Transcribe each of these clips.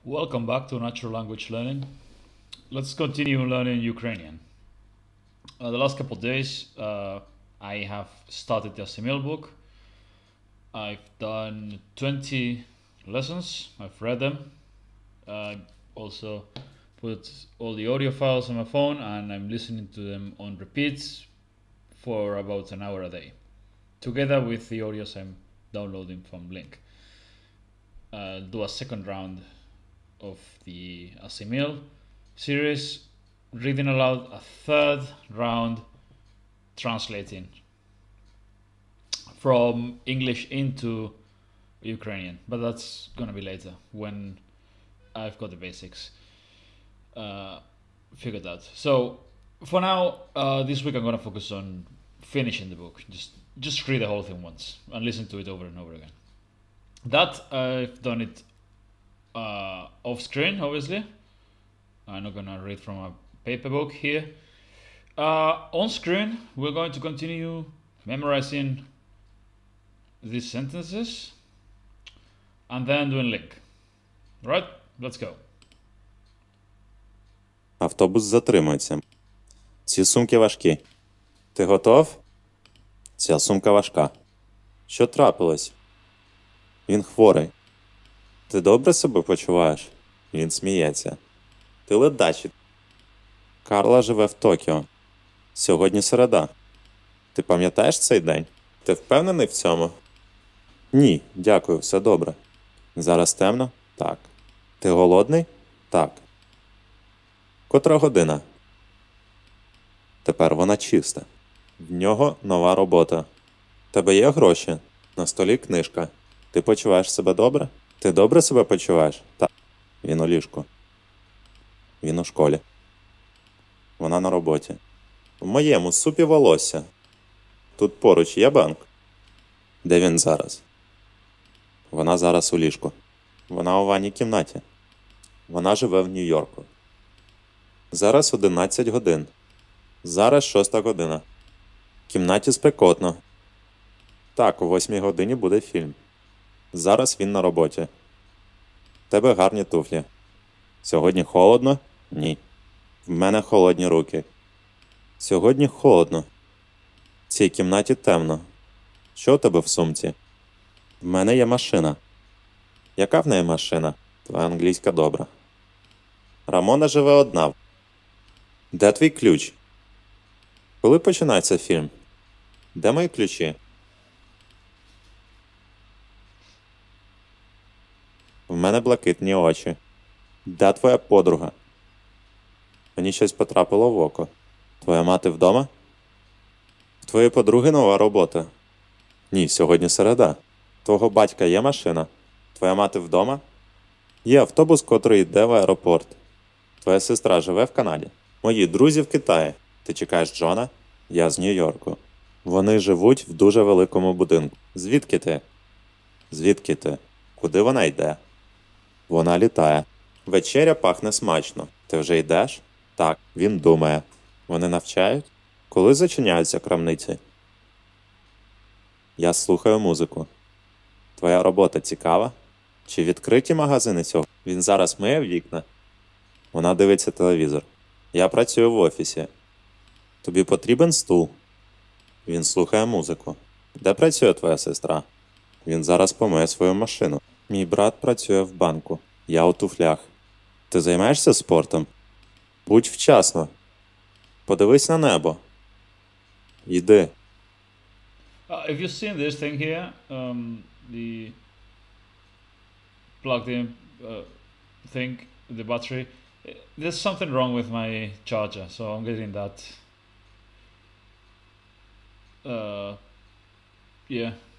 Welcome back to Natural Language Learning. Let's continue learning Ukrainian. The last couple of days, I have started the Asimil book. I've done 20 lessons. I've read them. I also put all the audio files on my phone and I'm listening to them on repeats for about an hour a day, together with the audios I'm downloading from Link. I'll do a second round of the Asimil series, reading aloud a third round, translating from English into Ukrainian, but that's gonna be later when I've got the basics figured out. So for now, this week I'm gonna focus on finishing the book. Just read the whole thing once and listen to it over and over again. That I've done it off screen, obviously. I'm not gonna read from a paper book here. On screen, we're going to continue memorizing these sentences and then doing link. Right? Let's go. Автобус затримується. Ці сумки важкі. Ти готов? Ця сумка важка. Що трапилось? Він хворий. Ти добре себе почуваєш? Він сміється. Ти ледачий. Карла живе в Токіо. Сьогодні середа. Ти пам'ятаєш цей день? Ти впевнений в цьому? Ні, дякую, все добре. Зараз темно? Так. Ти голодний? Так. Котра година? Тепер вона чиста. В нього нова робота. Тебе є гроші? На столі книжка. Ти почуваєш себе добре? Ти добре себе почуваєш? Так. Він у ліжку. Він у школі. Вона на роботі. В моєму супі волосся. Тут поруч є банк. Де він зараз? Вона зараз у ліжку. Вона у ванній кімнаті. Вона живе в Нью-Йорку. Зараз 11 годин. Зараз 6 година. В кімнаті спекотно. Так, о 8 годині буде фільм. Зараз він на роботі. В тебе гарні туфлі. Сьогодні холодно? Ні. В мене холодні руки. Сьогодні холодно. В цій кімнаті темно. Що у тебе в сумці? В мене є машина. Яка в неї машина? Твоя англійська добра. Рамона живе одна. Де твій ключ? Коли починається фільм? Де мої ключі? В мене блакитні очі. Де твоя подруга? Мені щось потрапило в око. Твоя мати вдома? В твоєї подруги нова робота. Ні, сьогодні середа. Твого батька є машина? Твоя мати вдома? Є автобус, котрий йде в аеропорт. Твоя сестра живе в Канаді. Мої друзі в Китаї. Ти чекаєш Джона? Я з Нью-Йорку. Вони живуть в дуже великому будинку. Звідки ти? Звідки ти? Куди вона йде? Вона літає. Вечеря пахне смачно. Ти вже йдеш? Так, він думає. Вони навчають? Коли зачиняються крамниці? Я слухаю музику. Твоя робота цікава? Чи відкриті магазини сьогодні? Він зараз миє вікна. Вона дивиться телевізор. Я працюю в офісі. Тобі потрібен стул? Він слухає музику. Де працює твоя сестра? Він зараз помиє свою машину. Мій брат працює в банку. Я у туфлях. Ти займаєшся спортом? Будь вчасно. Подивись на небо. Йди. If you've seen this thing here, the plugged in thing, the battery, there's something wrong with my charger, so I'm getting that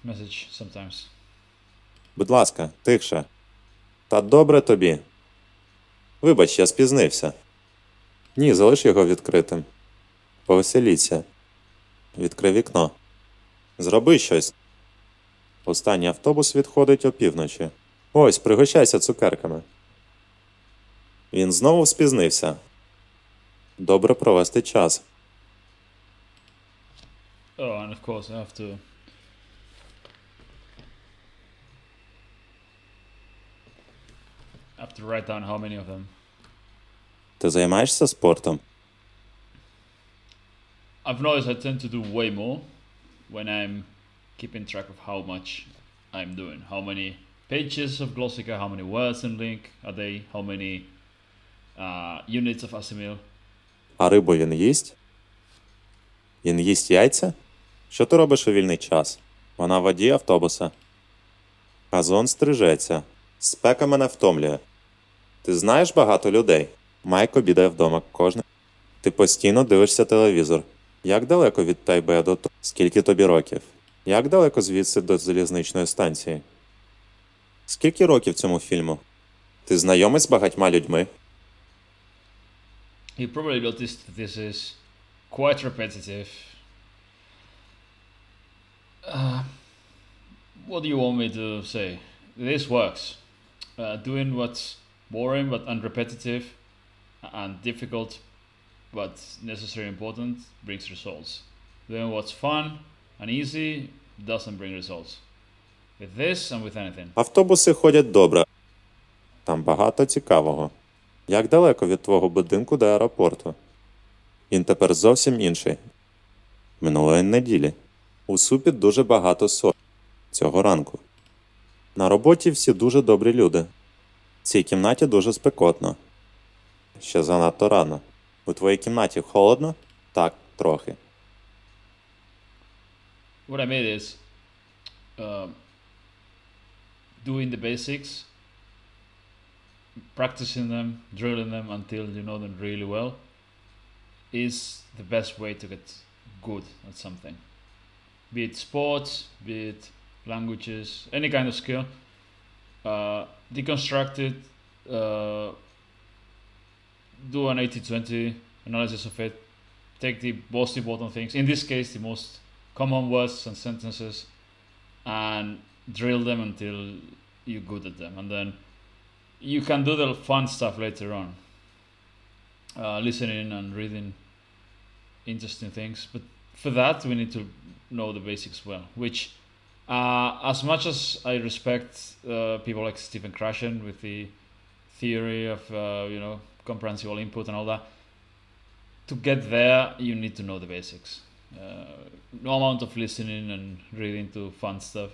message sometimes. Будь ласка, тихше. Та добре тобі. Вибач, я спізнився. Ні, залиш його відкритим. Повеселіться. Відкрий вікно. Зроби щось. Останній автобус відходить опівночі. Ось, пригощайся цукерками. Він знову спізнився. Добре провести час. Oh, and of course I have to I have to write down how many of them. Ти займаєшся спортом? I've noticed I tend to do way more when I'm keeping track of how much I'm doing. How many pages of Glossica, how many words in link a day, how many units of Asimil. А рибу він їсть? Він їсть яйця? Що ти робиш у вільний час? Вона в воді автобуса. Газон стрижеться. Спека мене втомлює. Ти знаєш багато людей? Майк обідає вдома кожен. Ти постійно дивишся телевізор. Як далеко від Тайбе до Скільки тобі років? Як далеко звідси до залізничної станції? Скільки років цьому фільму? Ти знайомий з багатьма людьми? You probably noticed that this is quite repetitive. What do you want me to say? This works. Doing what's boring but unrepetitive and difficult but necessary and important brings results. Doing what's fun and easy doesn't bring results. With this and with anything. Автобуси ходять добре. Там багато цікавого. Як далеко від твого будинку до аеропорту? Він тепер зовсім інший. Минулої неділі. У супі дуже багато солі. Цього ранку. На роботі всі дуже добрі люди. В цій кімнаті дуже спекотно. Ще занадто рано. У твоїй кімнаті холодно? Так, трохи. What I mean is doing the basics, practicing them, drilling them until you know them really well is the best way to get good at something. Be it sports, be it languages, any kind of skill. Deconstruct it, do an 80-20 analysis of it, take the most important things, in this case the most common words and sentences, and drill them until you're good at them. And then you can do the fun stuff later on, listening and reading interesting things. But for that we need to know the basics well, which as much as I respect people like Stephen Krashen with the theory of comprehensible input and all that, to get there you need to know the basics. No amount of listening and reading to fun stuff,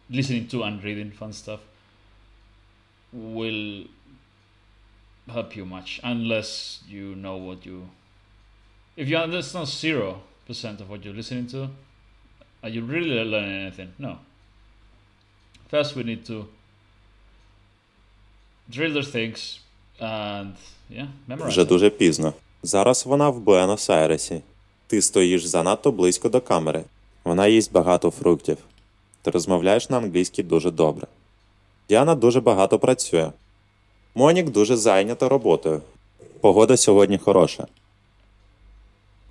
listening to and reading fun stuff will help you much, unless you know what you... If you understand 0% of what you're listening to, are you really learning anything? No. First we need to drill the things and memorize. Вже дуже пізно. Зараз вона в Буенос-Айресі. Ти стоїш занадто близько до камери. Вона їсть багато фруктів. Ти розмовляєш на англійській дуже добре. Діана дуже багато працює. Монік дуже зайнята роботою. Погода сьогодні хороша.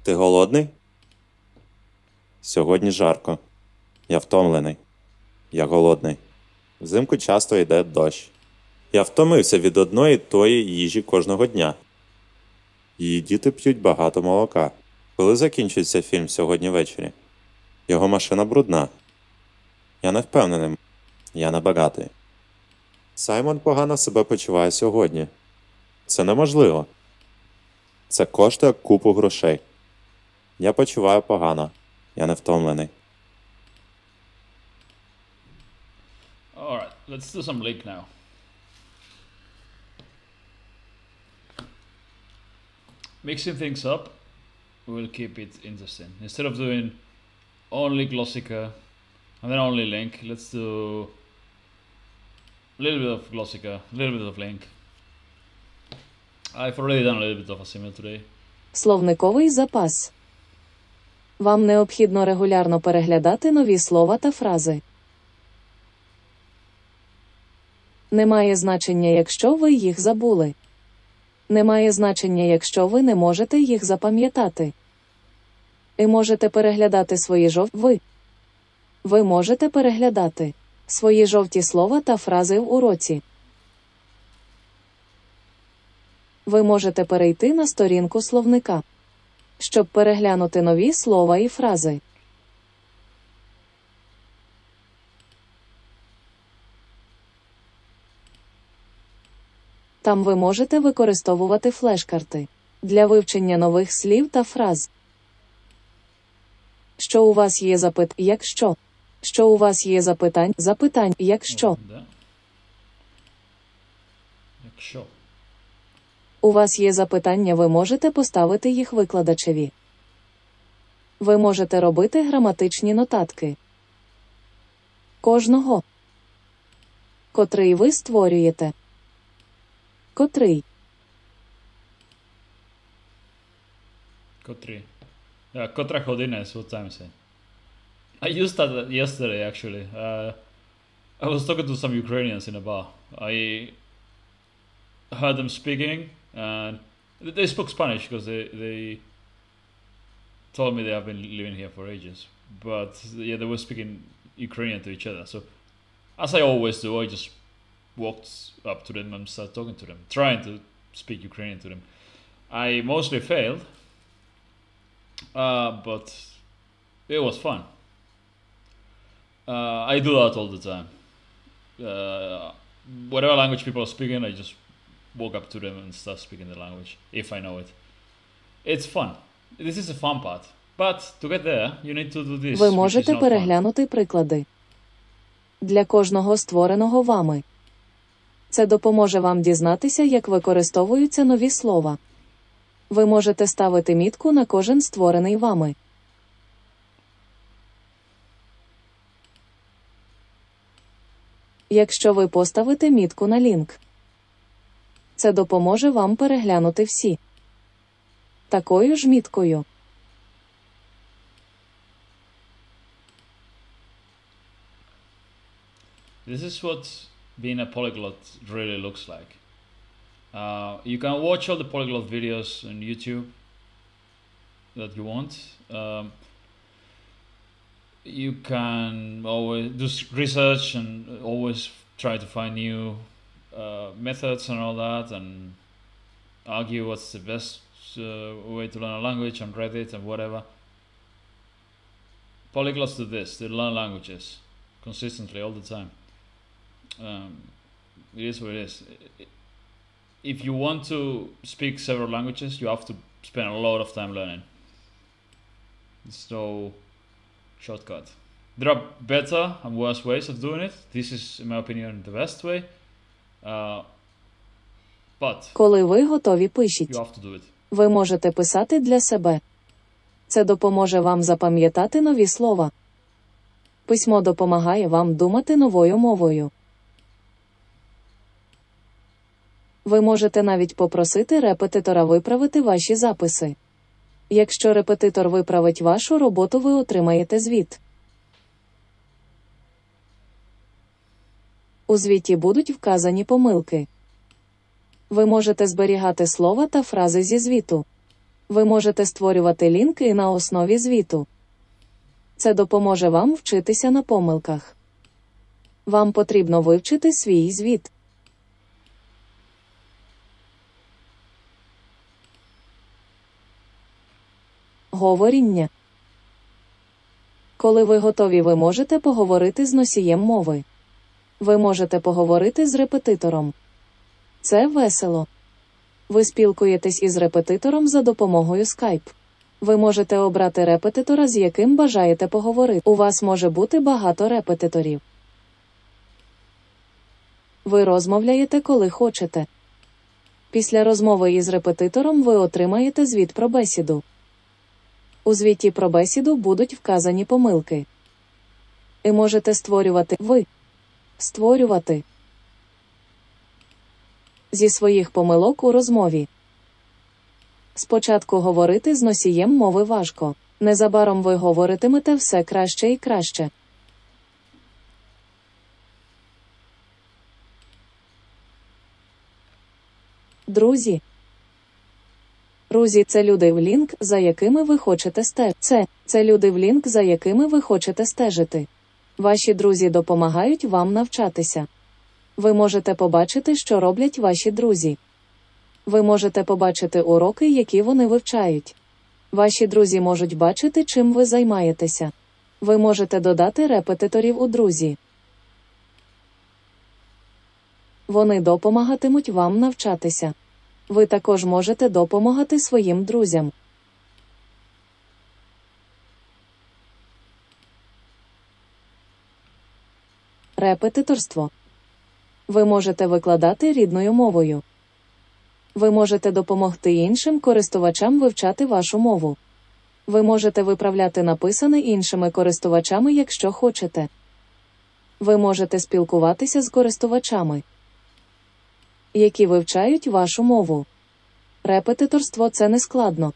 Ти голодний? Сьогодні жарко. Я втомлений. Я голодний. Взимку часто йде дощ. Я втомився від одної тої їжі кожного дня. Її діти п'ють багато молока. Коли закінчиться фільм сьогодні ввечері? Його машина брудна. Я не впевнений. Я не багатий. Саймон погано себе почуває сьогодні. Це неможливо. Це коштує купу грошей. Я почуваю погано. Я не втомлений. Alright, let's do some link now. Mixing things up will keep it interesting. Instead of doing only Glossica and then only link, let's do a little bit of Glossica, a little bit of link. I've already done a little bit of Asimil today. Словниковий запас. Вам необхідно регулярно переглядати нові слова та фрази. Немає значення, якщо ви їх забули. Немає значення, якщо ви не можете їх запам'ятати. Ви можете переглядати Ви можете переглядати свої жовті слова та фрази в уроці. Ви можете перейти на сторінку словника, щоб переглянути нові слова і фрази. Там ви можете використовувати флеш-карти для вивчення нових слів та фраз. Що у вас є якщо? Що у вас є запитань, якщо? Да. Якщо. У вас є запитання, ви можете поставити їх викладачеві. Ви можете робити граматичні нотатки. Кожного. Котрий ви створюєте. Котрий. Котрі. Yeah, котра година is what time is it? I used that yesterday actually. I was talking to some Ukrainians in a bar. I heard them speaking and they spoke Spanish because they told me they have been living here for ages. But yeah, they were speaking Ukrainian to each other. So as I always do, I just walked up to them and started talking to them, trying to speak Ukrainian to them. I mostly failed, but it was fun. I do that all the time. Whatever language people are speaking, I just walk up to them and start speaking the language, if I know it. It's fun. This is the fun part. But to get there, you need to do this. Ви можете переглянути приклади для кожного створеного вами. Це допоможе вам дізнатися, як використовуються нові слова. Ви можете ставити мітку на кожен створений вами. Якщо ви поставите мітку на лінк, це допоможе вам переглянути всі. Такою ж міткою. This is what being a polyglot really looks like. You can watch all the polyglot videos on YouTube that you want. You can always do research and always try to find new methods and all that, and argue what's the best way to learn a language on Reddit and whatever. Polyglots do this. They learn languages consistently all the time. It is what it is. If you want to speak several languages, you have to spend a lot of time learning. There's no shortcut. There are better and worse ways of doing it. This is, in my opinion, the best way. But коли ви готові, пишіть. You have to do it. Ви можете писати для себе. Це допоможе вам запам'ятати нові слова. Письмо допомагає вам думати новою мовою. Ви можете навіть попросити репетитора виправити ваші записи. Якщо репетитор виправить вашу роботу, ви отримаєте звіт. У звіті будуть вказані помилки. Ви можете зберігати слова та фрази зі звіту. Ви можете створювати лінки на основі звіту. Це допоможе вам вчитися на помилках. Вам потрібно вивчити свій звіт. Говоріння. Коли ви готові, ви можете поговорити з носієм мови. Ви можете поговорити з репетитором. Це весело. Ви спілкуєтесь із репетитором за допомогою Skype. Ви можете обрати репетитора, з яким бажаєте поговорити. У вас може бути багато репетиторів. Ви розмовляєте, коли хочете. Після розмови із репетитором ви отримаєте звіт про бесіду. У звіті про бесіду будуть вказані помилки. І можете створювати зі своїх помилок у розмові. Спочатку говорити з носієм мови важко. Незабаром ви говоритимете все краще і краще. Друзі. Друзі – це люди в лінк, за якими ви хочете стежити. Це люди в лінк, за якими ви хочете стежити. Ваші друзі допомагають вам навчатися. Ви можете побачити, що роблять ваші друзі. Ви можете побачити уроки, які вони вивчають. Ваші друзі можуть бачити, чим ви займаєтеся. Ви можете додати репетиторів у друзі. Вони допомагатимуть вам навчатися. Ви також можете допомагати своїм друзям. Репетиторство. Ви можете викладати рідною мовою. Ви можете допомогти іншим користувачам вивчати вашу мову. Ви можете виправляти написане іншими користувачами, якщо хочете. Ви можете спілкуватися з користувачами, які вивчають вашу мову. Репетиторство – це не складно.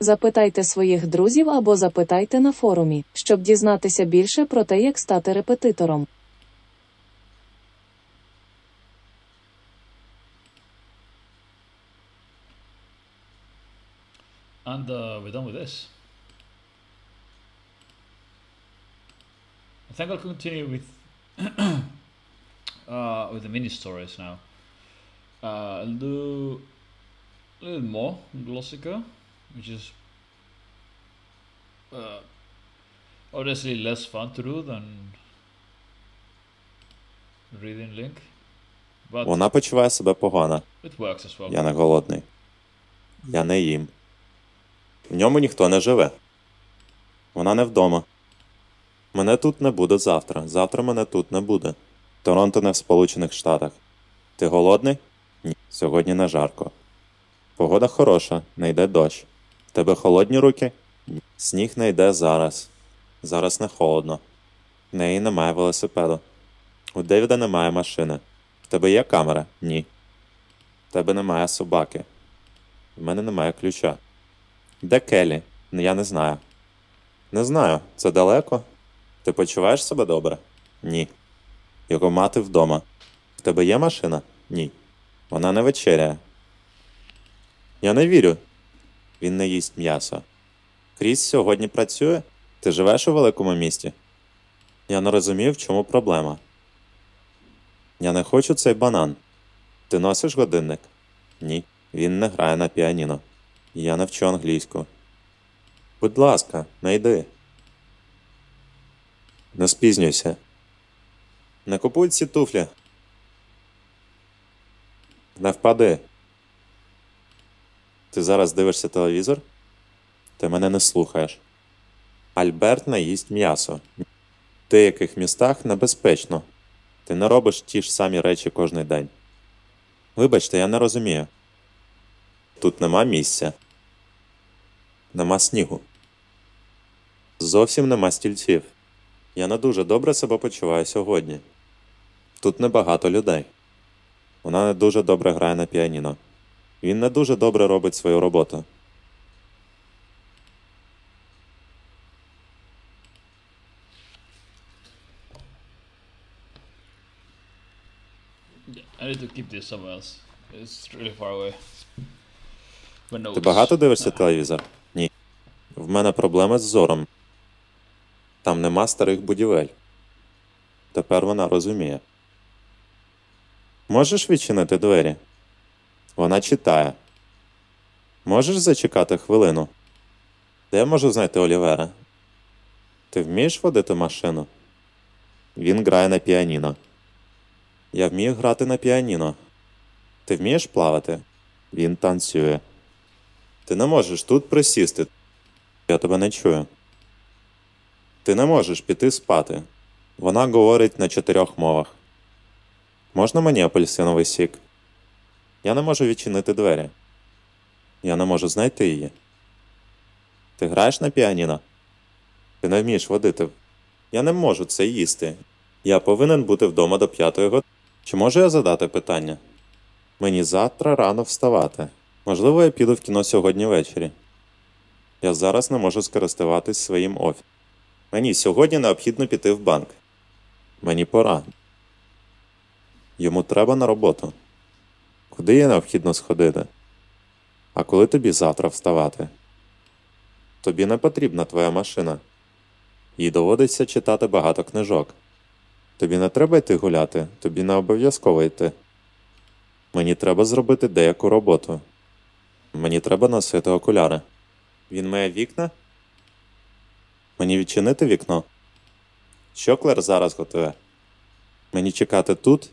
Запитайте своїх друзів або запитайте на форумі, щоб дізнатися більше про те, як стати репетитором. And we're done with this. I think I'll continue with the mini stories now. I'll do a little more Glossica, which is obviously less fun to do than reading Link, but Вона почуває себе погано. it works as well. Я не голодний. Я не їм. В ньому ніхто не живе. Вона не вдома. Мене тут не буде завтра. Завтра мене тут не буде. Торонто не в Сполучених Штатах. Ти голодний? Ні. Сьогодні не жарко. Погода хороша, не йде дощ. В тебе холодні руки? Ні. Сніг не йде зараз. Зараз не холодно. В неї немає велосипеду. У Девіда немає машини. В тебе є камера? Ні. В тебе немає собаки. В мене немає ключа. Де Келлі? Я не знаю. Не знаю. Це далеко? Ти почуваєш себе добре? Ні. Його мати вдома. В тебе є машина? Ні. Вона не вечеряє. Я не вірю. Він не їсть м'ясо. Кріс сьогодні працює? Ти живеш у великому місті? Я не розумію, в чому проблема. Я не хочу цей банан. Ти носиш годинник? Ні. Він не грає на піаніно. Я не вчу англійську. Будь ласка, не йди. Не спізнюйся. Не купуй ці туфлі. Не впади. Ти зараз дивишся телевізор? Ти мене не слухаєш. Альберт не їсть м'ясо. В деяких містах небезпечно. Ти не робиш ті ж самі речі кожний день. Вибачте, я не розумію. Тут нема місця. Нема снігу. Зовсім нема стільців. Я не дуже добре себе почуваю сьогодні. Тут небагато людей. Вона не дуже добре грає на піаніно. Він не дуже добре робить свою роботу. I need to keep this somewhere else. It's really far away. But no, Ти багато дивишся телевізор? Ні. В мене проблеми з зором. Там нема старих будівель. Тепер вона розуміє. Можеш відчинити двері? Вона читає. Можеш зачекати хвилину? Де я можу знайти Олівера? Ти вмієш водити машину? Він грає на піаніно. Я вмію грати на піаніно. Ти вмієш плавати? Він танцює. Ти не можеш тут присісти. Я тебе не чую. Ти не можеш піти спати. Вона говорить на 4 мовах. Можна мені апельсиновий сік? Я не можу відчинити двері. Я не можу знайти її. Ти граєш на піаніно? Ти не вмієш водити. Я не можу це їсти. Я повинен бути вдома до 5 години. Чи можу я задати питання? Мені завтра рано вставати. Можливо, я піду в кіно сьогодні ввечері. Я зараз не можу скористуватись своїм офісом. Мені сьогодні необхідно піти в банк. Мені пора. Йому треба на роботу. Куди є необхідно сходити? А коли тобі завтра вставати? Тобі не потрібна твоя машина. Їй доводиться читати багато книжок. Тобі не треба йти гуляти, тобі не обов'язково йти. Мені треба зробити деяку роботу. Мені треба носити окуляри. Він має вікна? Мені відчинити вікно? Що Клер зараз готує? Мені чекати тут,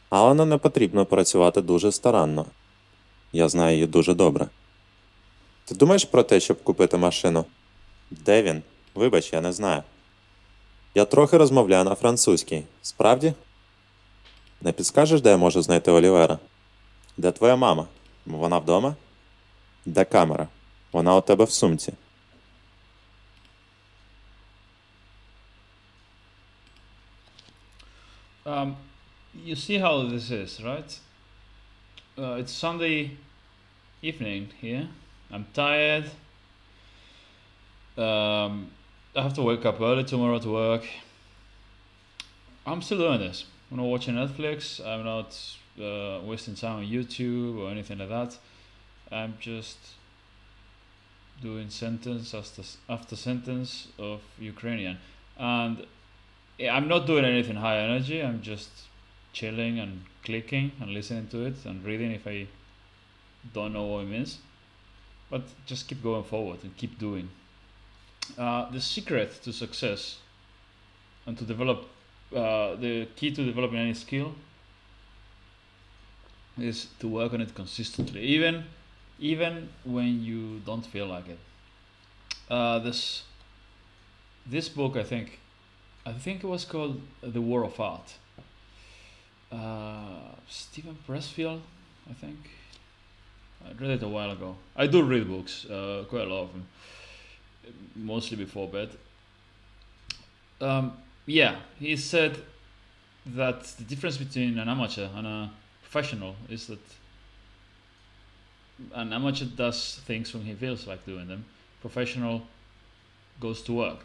але не потрібно працювати дуже старанно. Я знаю її дуже добре. Ти думаєш про те, щоб купити машину? Де він? Вибач, я не знаю. Я трохи розмовляю на французькій. Справді? Не підскажеш, де я можу знайти Олівера? Де твоя мама? Вона вдома? Де камера? Вона у тебе в сумці. You see how this is, right? It's Sunday evening here. I'm tired. I have to wake up early tomorrow to work. I'm still doing this. I'm not watching Netflix. I'm not wasting time on YouTube or anything like that. I'm just doing sentence after sentence of Ukrainian. And I'm not doing anything high energy. I'm just chilling and clicking and listening to it and reading if I don't know what it means. But just keep going forward and keep doing. The secret to success and to develop the key to developing any skill is to work on it consistently, even when you don't feel like it. This book, I think it was called The War of Art. Stephen Pressfield, I think. I read it a while ago. I do read books, quite a lot of them, mostly before bed. Yeah, he said that the difference between an amateur and a professional is that an amateur does things when he feels like doing them. Professional goes to work.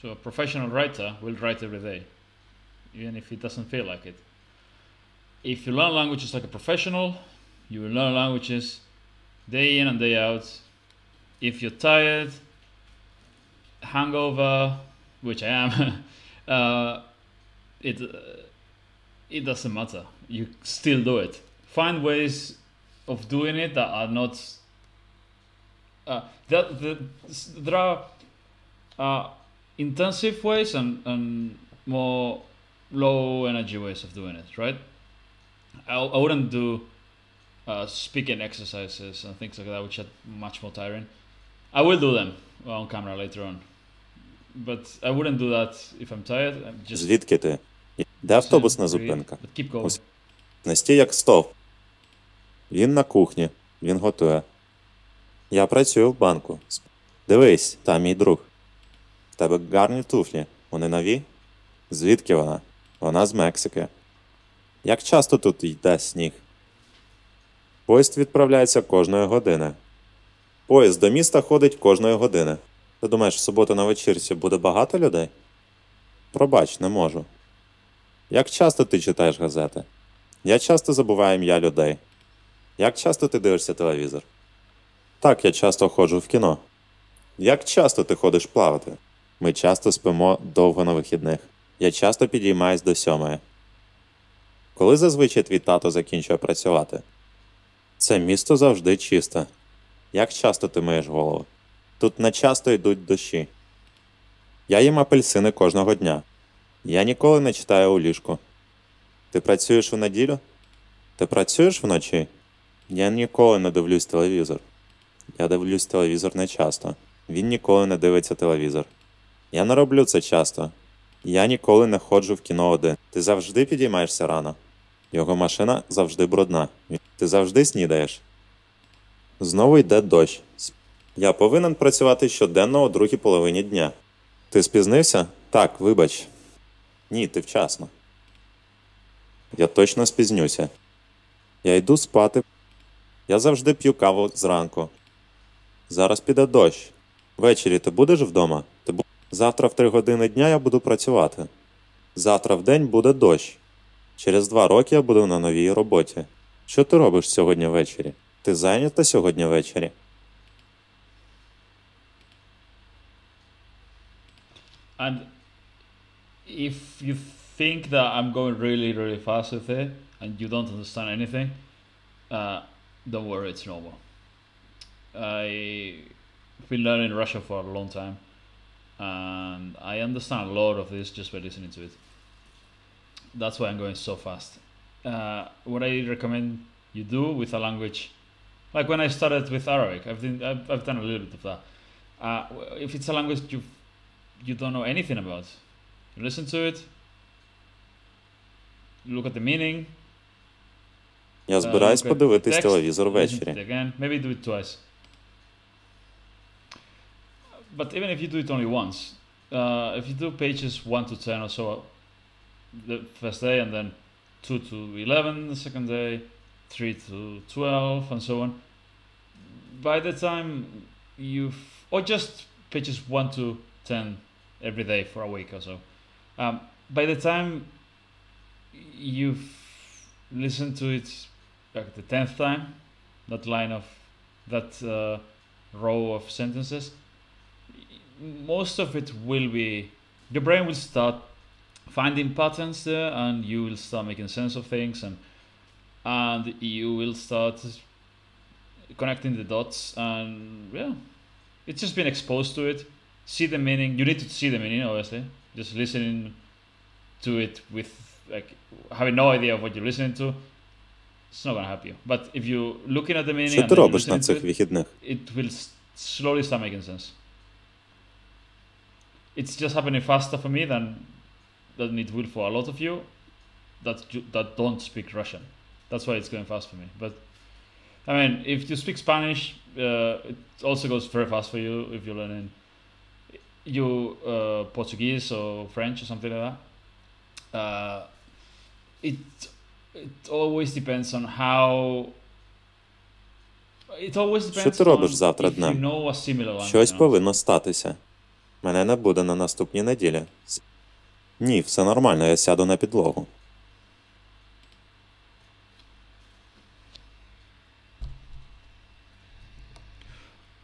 So a professional writer will write every day, even if he doesn't feel like it. If you learn languages like a professional, you will learn languages day in and day out. If you're tired, hangover, which I am, it doesn't matter. You still do it. Find ways of doing it that are not. There are intensive ways and more low energy ways of doing it, right? I wouldn't do speaking exercises and things like that, which are much more tiring. I will do them on camera later on, but I wouldn't do that if I'm tired. I'm just Звідки ти? Де автобусна breathe, зупинка? but keep going. Не стій як стовп. Він на кухні. Він готує. Я працюю в банку. Дивись, там мій друг. В тебе гарні туфлі. Вони нові? Звідки вона? Вона з Мексики. Як часто тут йде сніг? Поїзд відправляється кожної години. Поїзд до міста ходить кожної години. Ти думаєш, в суботу на вечірці буде багато людей? Пробач, не можу. Як часто ти читаєш газети? Я часто забуваю ім'я людей. Як часто ти дивишся телевізор? Так, я часто ходжу в кіно. Як часто ти ходиш плавати? Ми часто спимо довго на вихідних. Я часто підіймаюсь до 7. Коли зазвичай твій тато закінчує працювати? Це місто завжди чисте. Як часто ти миєш голову? Тут не часто йдуть дощі. Я їм апельсини кожного дня. Я ніколи не читаю у ліжку. Ти працюєш у неділю? Ти працюєш вночі? Я ніколи не дивлюсь телевізор. Я дивлюсь телевізор не часто. Він ніколи не дивиться телевізор. Я не роблю це часто. Я ніколи не ходжу в кіно один. Ти завжди підіймаєшся рано. Його машина завжди брудна. Ти завжди снідаєш. Знову йде дощ. Я повинен працювати щоденно о другій половині дня. Ти спізнився? Так, вибач. Ні, ти вчасно. Я точно спізнюся. Я йду спати. Я завжди п'ю каву зранку. Зараз піде дощ. Ввечері ти будеш вдома? Завтра в 3 години дня я буду працювати. Завтра вдень буде дощ. Через 2 роки я буду на новій роботі. Що ти робиш сьогодні ввечері? Ти зайнята сьогодні ввечері? And if you think that I'm going really, really fast with it and you don't understand anything, don't worry, it's normal. I've been learning Russian for a long time, and I understand a lot of this just by listening to it. That's why I'm going so fast. What I recommend you do with a language, like when I started with Arabic, I've done a little bit of that. If it's a language you don't know anything about, you listen to it, you look at the meaning, Я збираюсь look at the подивитись text, телевізор listen to it ввечері. again, maybe do it twice. But even if you do it only once, if you do pages 1 to 10 or so the first day, and then 2 to 11 the second day, 3 to 12, and so on, by the time or just pages 1 to 10 every day for a week or so, by the time you've listened to it like the 10th time, that line of that row of sentences, most of it will be, your brain will start finding patterns there, and you will start making sense of things, and you will start connecting the dots, and yeah, it's just been exposed to it. See the meaning. You need to see the meaning, obviously. Just listening to it with like having no idea of what you're listening to, it's not gonna help you. But if you're looking at the meaning Що and ти then you're робиш на listening to цих it, вихідних? it will slowly start making sense. It's just happening faster for me than it will for a lot of you that don't speak Russian. That's why it's going fast for me. But I mean, if you speak Spanish, it also goes very fast for you if you're learning Portuguese or French or something like that. It always depends on how. It always Що depends ти робиш on завтра if you днем? know a similar language. Щось or not. повинно статися. Мене не буде на наступній неділі. Ні, все нормально, я сяду на підлогу.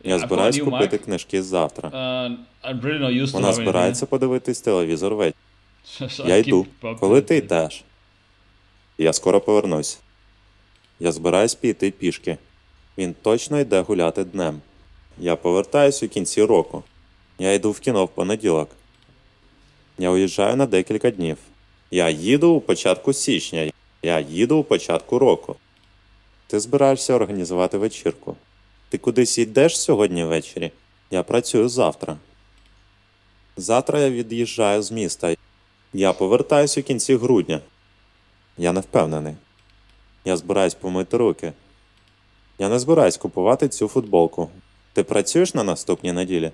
Я I've got a збираюсь new купити mic. книжки завтра. I'm really not used to Вона having збирається подивитись телевізор ввечері. it here. So Я I йду. keep bumping Коли ти into it. йдеш? Я скоро повернусь. Я збираюсь піти пішки. Він точно йде гуляти днем. Я повертаюсь у кінці року. Я йду в кіно в понеділок. Я уїжджаю на декілька днів. Я їду у початку січня. Я їду у початку року. Ти збираєшся організувати вечірку. Ти кудись йдеш сьогодні ввечері? Я працюю завтра. Завтра я від'їжджаю з міста. Я повертаюсь у кінці грудня. Я не впевнений. Я збираюсь помити руки. Я не збираюсь купувати цю футболку. Ти працюєш на наступній неділі?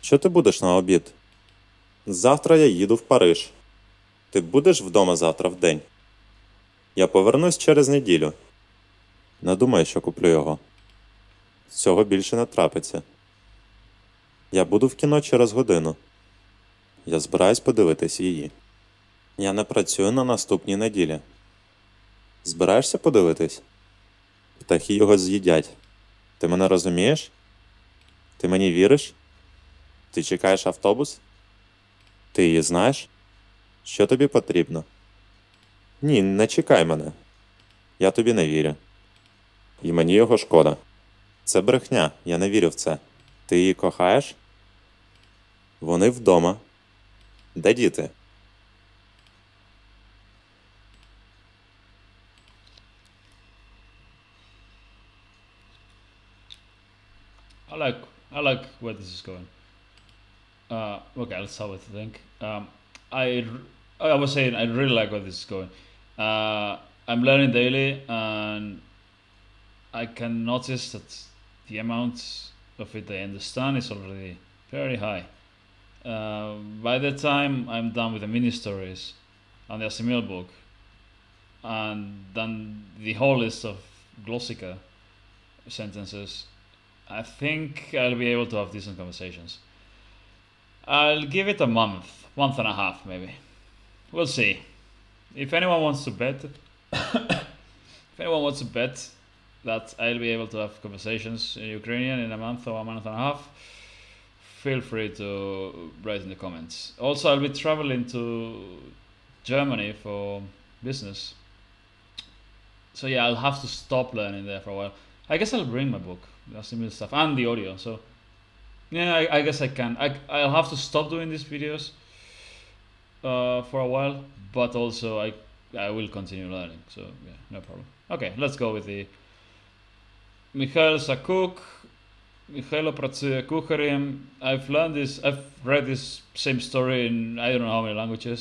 Що ти будеш на обід? Завтра я їду в Париж. Ти будеш вдома завтра вдень? Я повернусь через неділю. Не думаю, що куплю його. Цього більше не трапиться. Я буду в кіно через годину. Я збираюсь подивитись її. Я не працюю на наступній неділі. Збираєшся подивитись? Птахи його з'їдять. Ти мене розумієш? Ти мені віриш? Ти чекаєш автобус? Ти її знаєш? Що тобі потрібно? Ні, не чекай мене. Я тобі не вірю. І мені його шкода. Це брехня, я не вірю в це. Ти її кохаєш? Вони вдома. Де діти? I like where this is going. Okay, let's start with the thing. I was saying I really like where this is going. I'm learning daily, and I can notice that the amount of it I understand is already very high. By the time I'm done with the mini stories and the Asimil book, and then the whole list of glossica sentences, I think I'll be able to have decent conversations. I'll give it a month and a half maybe. We'll see. If anyone wants to bet, that I'll be able to have conversations in Ukrainian in a month or a month and a half, feel free to write in the comments. Also, I'll be traveling to Germany for business. So yeah, I'll have to stop learning there for a while. I guess I'll bring my book, the similar stuff, and the audio. So yeah, I guess I can. I'll have to stop doing these videos for a while, but also I will continue learning. So yeah, no problem. Okay, let's go with the Michael's a cook. Michaelo pracuje kuchariem. I've read this same story in I don't know how many languages.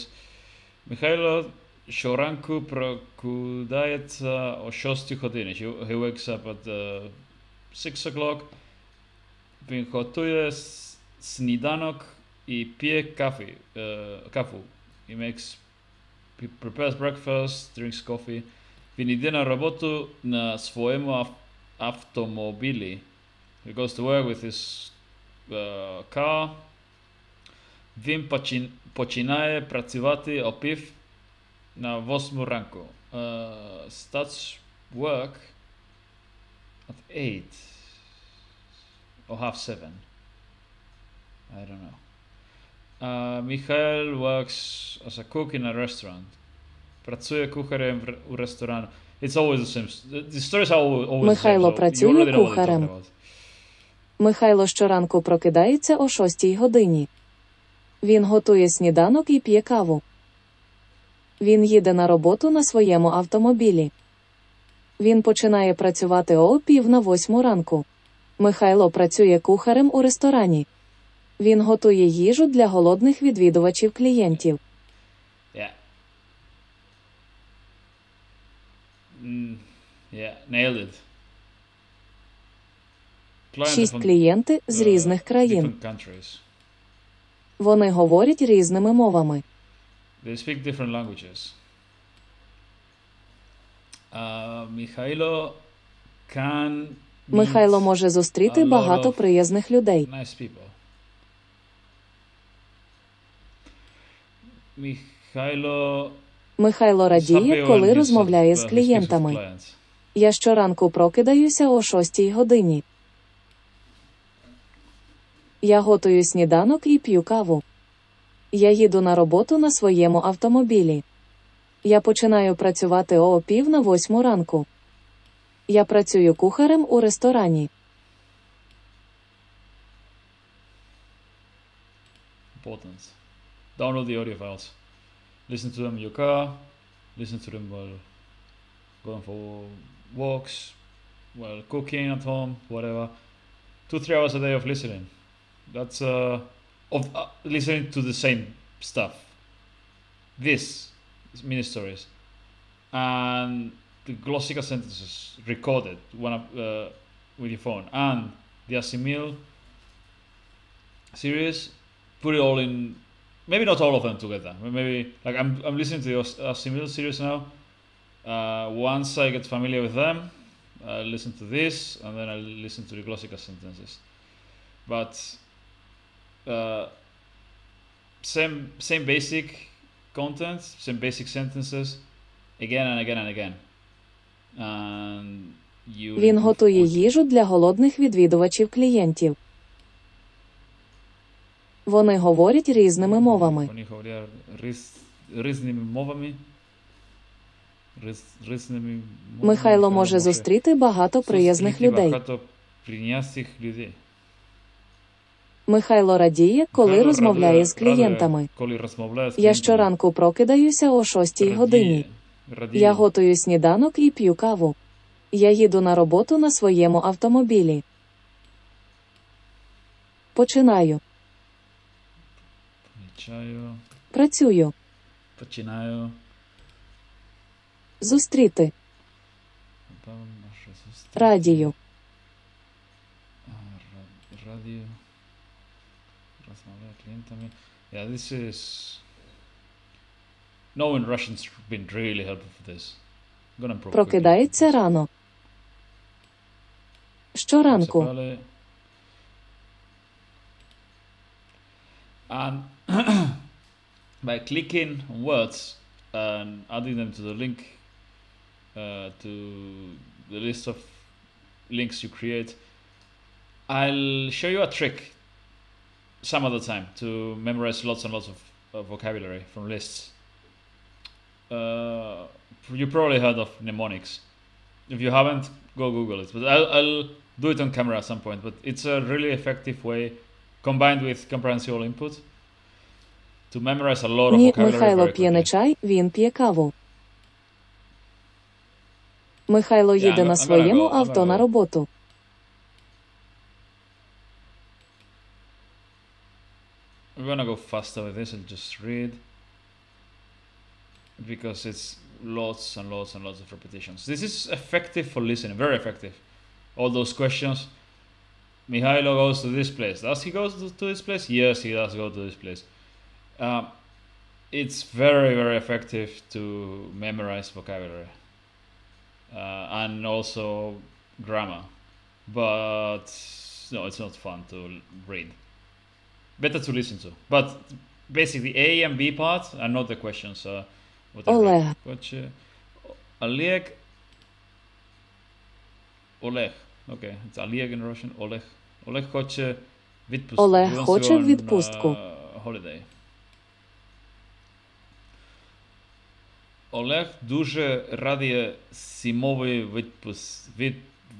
Michaelo щоранку прокидається о 6 годині. He wakes up at 6 o'clock. Він готує сніданок і п'є каву. He prepares breakfast, drinks coffee. Він йде на роботу на своєму автомобілі. He goes to work with his car. Він починає працювати о пів на 8 ранку. Starts work at 8 or half 7. I don't know. Michael works as a cook in a restaurant. Працює кухарем у ресторану. It's always the same. The stories are always Михайло the same. So працює you already know what they're кухарем. talking about. Михайло щоранку прокидається о 6 годині. Він готує сніданок і п'є каву. Він їде на роботу на своєму автомобілі. Він починає працювати о 7:45 ранку. Михайло працює кухарем у ресторані. Він готує їжу для голодних відвідувачів клієнтів. Yeah. Nailed it. 6 клієнти з різних країн. Different countries. Вони говорять різними мовами. They speak different languages. Michailo can Михайло може зустріти a lot багато of приязних людей. nice people. Michailo Михайло is happy радіє, when коли he's, розмовляє з he speaks with клієнтами. clients. Я щоранку прокидаюся о 6 годині. Я готую сніданок і п'ю каву. Я їду на роботу на своєму автомобілі. Я починаю працювати о 7:45 ранку. Я працюю кухарем у ресторані. Important. Download the audio files. Listen to them in your car. Listen to them while going for walks, while cooking at home, whatever. 2-3 hours a day of listening. That's of listening to the same stuff. This is mini stories and the glossica sentences recorded with your phone and the Asimil series. Put it all in. Maybe not all of them together. Maybe like I'm listening to the Asimil series now. Once I get familiar with them, I'll listen to this and then I'll listen to the glossica sentences. But same basic content, same basic sentences, again and again and again. And you Він готує їжу для голодних відвідувачів клієнтів. Вони говорять різними мовами. Вони говорять різними мовами. Михайло може зустріти багато приязних людей. Багато приязних людей. Михайло радіє, коли розмовляє з клієнтами. Я щоранку прокидаюся о 6 годині. Я готую сніданок і п'ю каву. Я їду на роботу на своєму автомобілі. Починаю. Працюю. Починаю. Зустріти. Радію. Радію. Розмовляю клієнтами. Yeah, this is... Knowing Russian's been really helpful for this. Gonna improve Прокидається рано. Щоранку. quickly. And by clicking on words and adding them to the link, to the list of links you create, I'll show you a trick some other time to memorize lots and lots of vocabulary from lists. You probably heard of mnemonics. If you haven't, go Google it. But I'll do it on camera at some point. But it's a really effective way, combined with comprehensible input, to memorize a lot of Ні, vocabulary Михайло very п'є не quickly. чай, він п'є каву. Михайло їде I'm на gonna своєму go. I'm авто gonna на go. роботу. We're gonna go faster with this and just read because it's lots and lots and lots of repetitions. This is effective for listening, very effective. All those questions. Mihailo goes to this place. Does he go to this place? Yes, he does go to this place. It's very, very effective to memorize vocabulary and also grammar. But no, it's not fun to read. Better to listen to. But basically, A and B part are not the questions. What I Олег. read. Хоче Oleg. Oleg. Okay, it's Oleg in Russian. Oleg. Oleg хоче відпустку. Олег He wants to хоче go on, відпустку. Holiday. Олег дуже радіє зимовій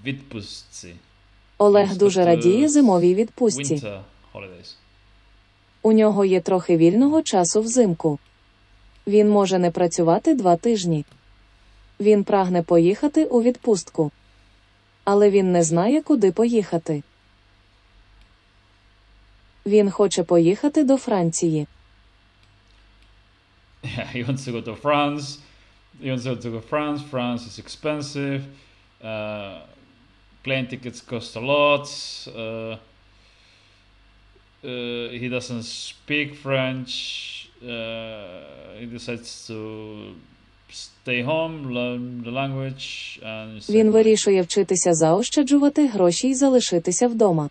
відпустці. Олег дуже радіє зимовій відпустці. Winter holidays. У нього є трохи вільного часу взимку. Він може не працювати 2 тижні. Він прагне поїхати у відпустку. Але він не знає, куди поїхати. Він хоче поїхати до Франції. Yeah, he wants to go to France. He wants to go to France. France is expensive. Plane tickets cost a lot. He doesn't speak French. He decides to stay home, learn the language, and save Він money. вирішує вчитися заощаджувати гроші й залишитися вдома.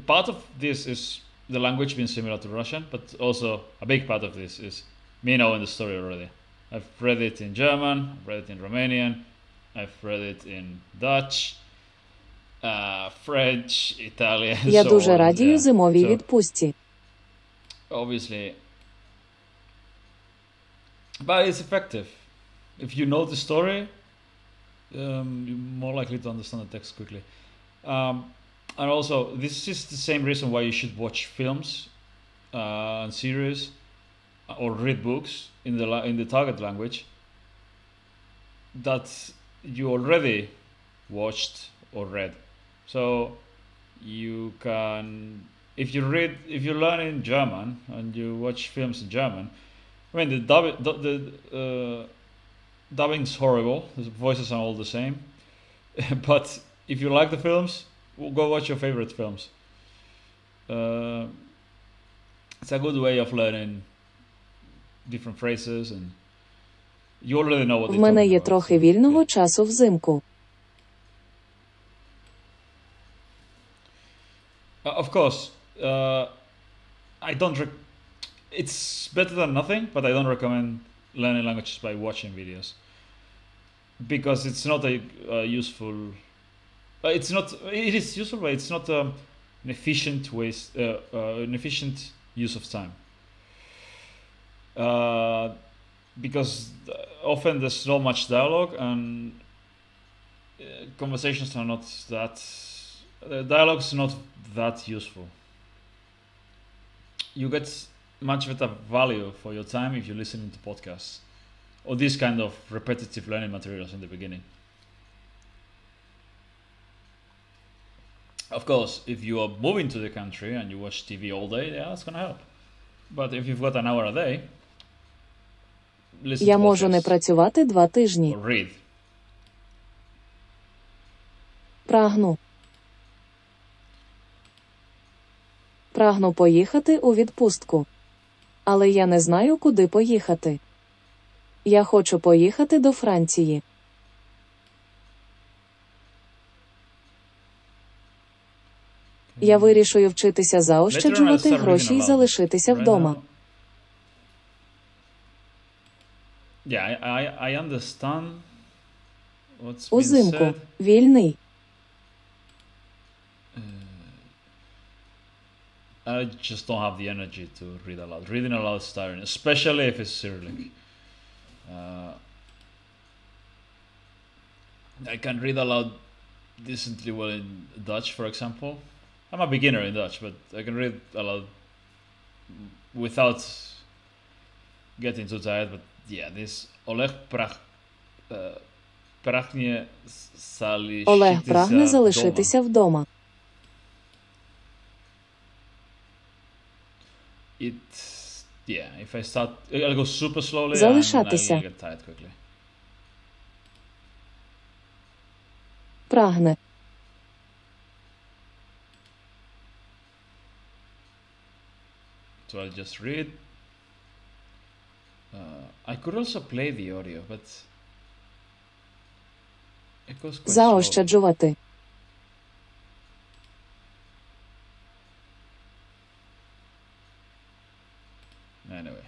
Part of this is the language being similar to Russian, but also a big part of this is me knowing the story already. I've read it in German, I've read it in Romanian, I've read it in Dutch, French, Italian. Я so дуже on, радію yeah. зимовій So, відпустці. obviously, but it's effective. If you know the story, you're more likely to understand the text quickly. And also, this is the same reason why you should watch films and series or read books in the target language that you already watched or read. So you can, if you learn in German and you watch films in German, I mean the dubbing's horrible. The voices are all the same, but if you like the films, go watch your favorite films. It's a good way of learning different phrases, and you already know what В they're мене talking є about. трохи So, вільного yeah. часу взимку. Of course, I don't. It's better than nothing, but I don't recommend learning languages by watching videos because it's not a useful. It's not. It is useful, but it's not an efficient waste. An efficient use of time. Because often there's so much dialogue and conversations are not that. Dialogue is not that useful. You get much better value for your time if you listen to podcasts or this kind of repetitive learning materials in the beginning. Of course, if you are moving to the country and you watch TV all day, yeah, that's gonna help. But if you've got an hour a day, listen Я to можу не podcasts працювати 2 тижні. or read. Прагну. Прагну поїхати у відпустку. Але я не знаю, куди поїхати. Я хочу поїхати до Франції. Я вирішую вчитися заощаджувати гроші й залишитися вдома. Yeah, I understand what's been Узимку. said. Вільний. I just don't have the energy to read aloud. Reading aloud is tiring, especially if it's Cyrillic. I can read aloud decently well in Dutch, for example, I'm a beginner in Dutch, but I can read a lot without getting too tired. But yeah, this Oleg pragnie Олег прагне залишитися вдома. залишитися вдома. If I start, I'll go super slowly and Залишатися. I'll get tired quickly. Прагне. So I'll just read. I could also play the audio, but it goes quite slowly. Заощаджувати. Anyway.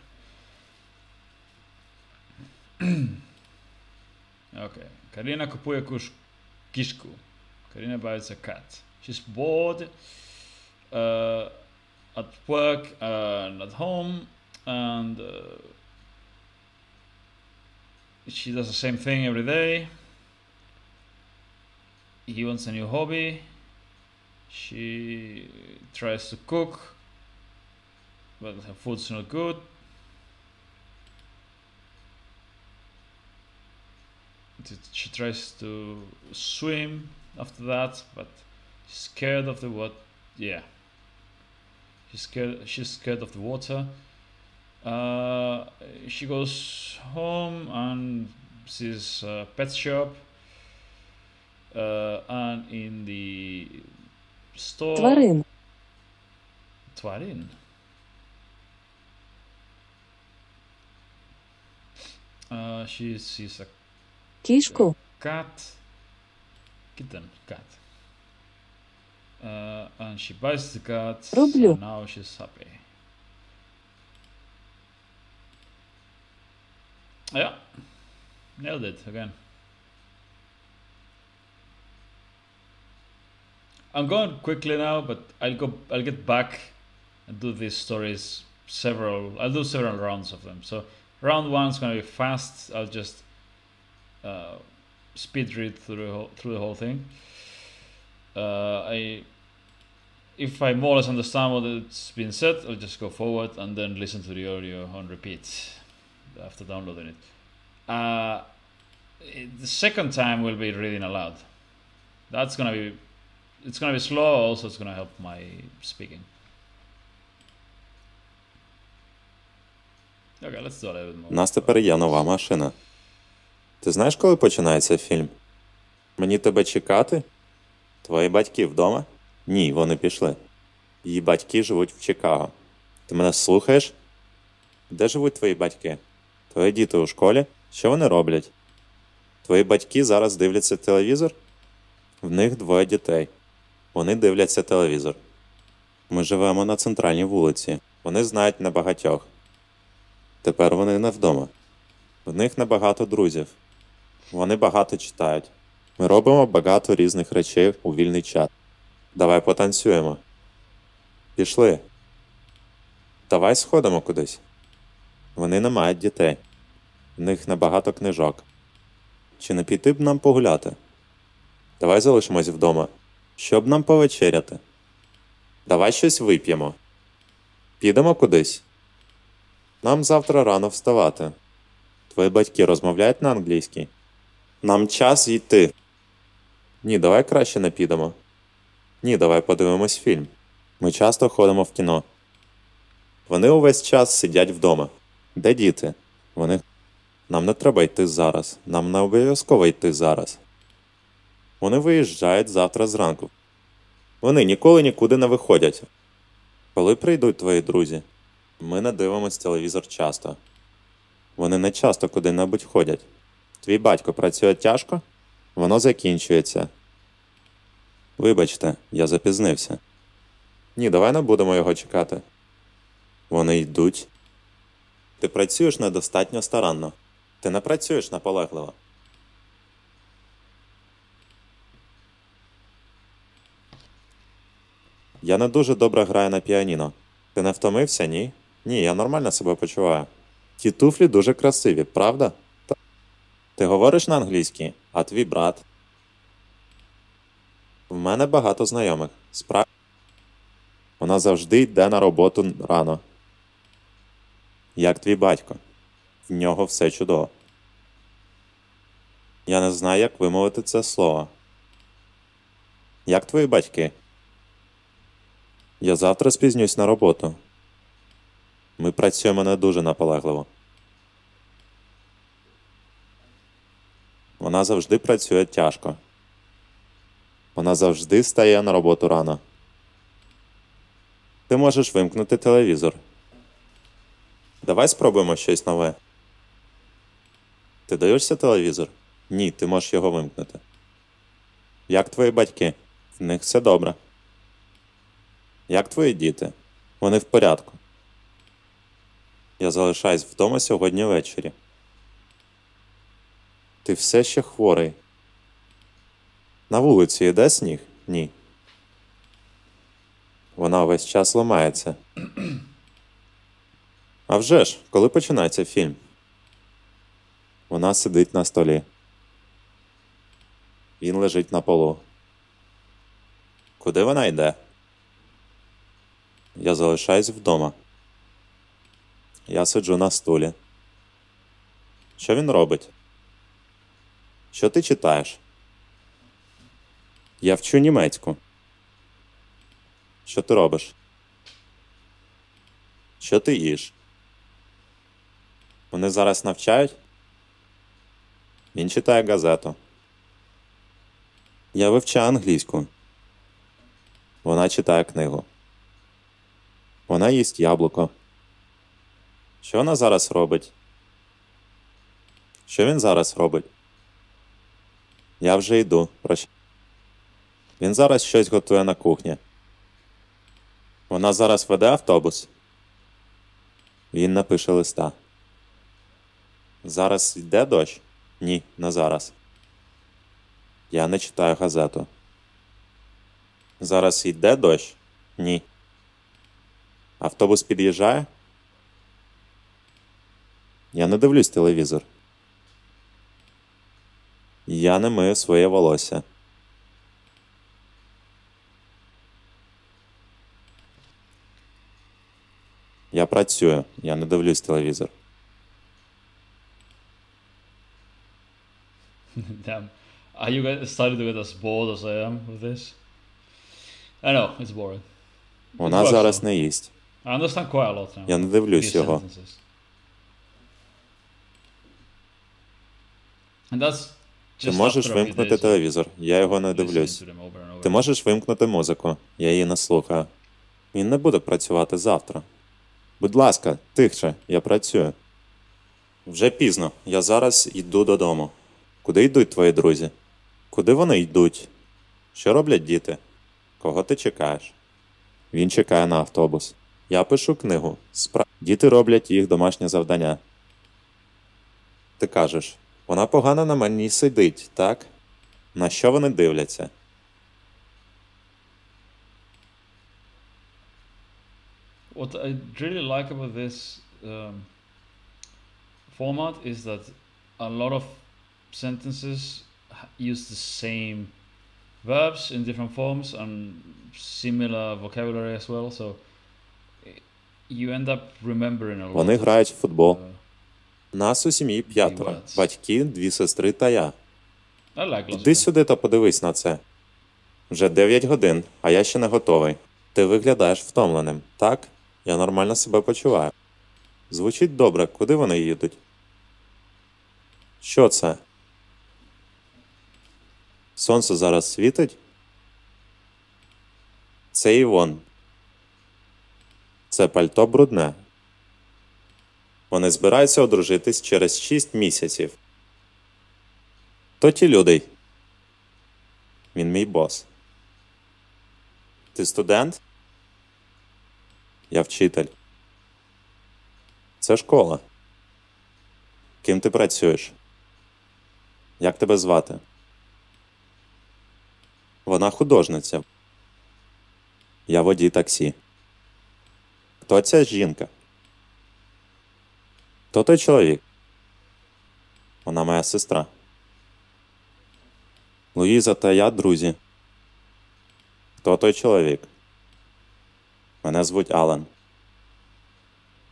Okay. Karina kupuje kishku. Karina buys a cat. She's bored at work and at home, and she does the same thing every day. He wants a new hobby. She tries to cook, but her food's not good. She tries to swim after that, but she's scared of the what? Yeah, she's scared of the water. She goes home and sees a pet shop, and in the store. Тварин. Тварин. She sees a Кішку. cat, kitten, cat. And she buys the cat, Роблю. and now she's happy. Yeah, nailed it again. I'm going quickly now, but I'll get back and do these stories I'll do several rounds of them. So round 1 is gonna be fast. I'll just speed read through the whole thing. If I more or less understand what it's been said, I'll just go forward and then listen to the audio on repeat after downloading it. The second time will be reading aloud. It's gonna be slow. Also, it's gonna help my speaking. Okay, let's do a little bit more. У нас тепер є нова машина. Ти знаєш, коли починається фільм? Мені тебе чекати? Твої батьки вдома? Ні, вони пішли. Її батьки живуть в Чикаго. Ти мене слухаєш? Де живуть твої батьки? Твої діти у школі? Що вони роблять? Твої батьки зараз дивляться телевізор? В них 2 дітей. Вони дивляться телевізор. Ми живемо на центральній вулиці. Вони знають небагатьох. Тепер вони не вдома. В них небагато друзів. Вони багато читають. Ми робимо багато різних речей у вільний час. Давай потанцюємо. Пішли. Давай сходимо кудись. Вони не мають дітей. В них небагато книжок. Чи не піти б нам погуляти? Давай залишимось вдома. Щоб нам повечеряти. Давай щось вип'ємо. Підемо кудись. Нам завтра рано вставати. Твої батьки розмовляють на англійській? Нам час йти. Ні, давай краще не підемо. Ні, давай подивимось фільм. Ми часто ходимо в кіно. Вони увесь час сидять вдома. Де діти? Вони... Нам не треба йти зараз. Нам не обов'язково йти зараз. Вони виїжджають завтра зранку. Вони ніколи нікуди не виходять. Коли прийдуть твої друзі? Ми не дивимось телевізор часто. Вони не часто куди-небудь ходять. Твій батько працює тяжко? Воно закінчується. Вибачте, я запізнився. Ні, давай не будемо його чекати. Вони йдуть. Ти працюєш недостатньо старанно. Ти не працюєш наполегливо. Я не дуже добре граю на піаніно. Ти не втомився, ні? Ні, я нормально себе почуваю. Ті туфлі дуже красиві, правда? Ти говориш на англійській, а твій брат? В мене багато знайомих. Вона завжди йде на роботу рано. Як твій батько. В нього все чудово. Я не знаю, як вимовити це слово. Як твої батьки? Я завтра спізнюсь на роботу. Ми працюємо не дуже наполегливо. Вона завжди працює тяжко. Вона завжди стає на роботу рано. Ти можеш вимкнути телевізор. Давай спробуємо щось нове. Ти дивишся телевізор? Ні, ти можеш його вимкнути. Як твої батьки? В них все добре. Як твої діти? Вони в порядку. Я залишаюсь вдома сьогодні ввечері. Ти все ще хворий. На вулиці йде сніг? Ні. Вона весь час ламається. А вже ж, коли починається фільм? Вона сидить на столі. Він лежить на полу. Куди вона йде? Я залишаюсь вдома. Я сиджу на стулі. Що він робить? Що ти читаєш? Я вчу німецьку. Що ти робиш? Що ти їш? Вони зараз навчають? Він читає газету. Я вивчаю англійську. Вона читає книгу. Вона їсть яблуко. Що вона зараз робить? Що він зараз робить? Я вже йду. Він зараз щось готує на кухні. Вона зараз веде автобус. Він напише листа. Зараз йде дощ? Ні, не зараз. Я не читаю газету. Зараз йде дощ? Ні. Автобус під'їжджає? Я не дивлюсь телевізор. Я не мию своє волосся. Я працюю, я не дивлюсь телевізор. Damn. Are you guys starting to get as bored as I am with this? I know, it's boring. Вона It works, зараз though. не їсть. I understand quite a lot now. Я не дивлюсь These його. sentences. And that's Ти just можеш after a few вимкнути days of телевізор, я його не listening дивлюсь. to them over and over. Ти можеш вимкнути музику, я її не слухаю. Він не буде працювати завтра. Будь ласка, тихше, я працюю. Вже пізно, я зараз йду додому. Куди йдуть твої друзі? Куди вони йдуть? Що роблять діти? Кого ти чекаєш? Він чекає на автобус. Я пишу книгу. Діти роблять їх домашнє завдання. Ти кажеш, вона погано на мені сидить, так? На що вони дивляться? What I really like about this format is that a lot of sentences use the same verbs in different forms and similar vocabulary as well. So you end up remembering a lot. Вони грають в футбол. uh, Нас у сім'ї 5. Батьки, 2 сестри та я. I like lots of Іди them. сюди та подивись на це. Вже 9 годин, а я ще не готовий. Ти виглядаєш втомленим, так? Я нормально себе почуваю. Звучить добре, куди вони їдуть? Що це? Сонце зараз світить? Це Івон. Це пальто брудне. Вони збираються одружитись через 6 місяців. То ті люди. Він мій бос. Ти студент? Я вчитель. Це школа. Ким ти працюєш? Як тебе звати? Вона художниця. Я водій таксі. Хто ця жінка? Хто той чоловік? Вона моя сестра. Луїза та я друзі. Хто той чоловік? Мене звуть Ален.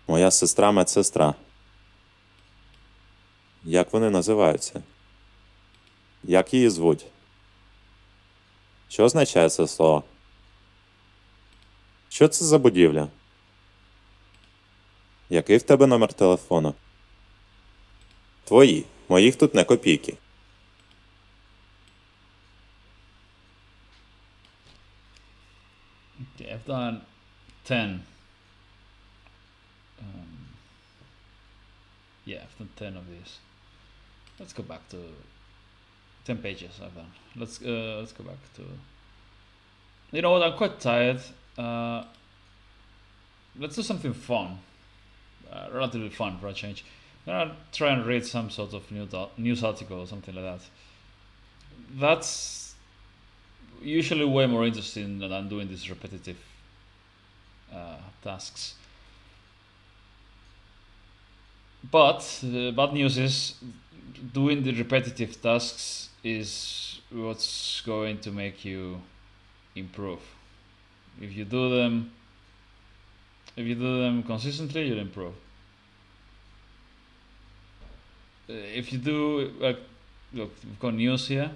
Моя сестра медсестра. Як вони називаються? Як її звуть? Що означає це слово? Що це за будівля? Який в тебе номер телефону? Твої. Моїх тут не копійки. Okay, I've done 10. Yeah, I've done 10 of these. Let's go back to 10 pages I've done. Let's go back to. You know what? I'm quite tired. Let's do something fun, relatively fun for a change. I'm gonna try and read some sort of news article or something like that. That's usually way more interesting than doing these repetitive tasks. But the bad news is doing the repetitive tasks is what's going to make you improve. If you do them consistently, you'll improve. If you do, like, look, we've got news here.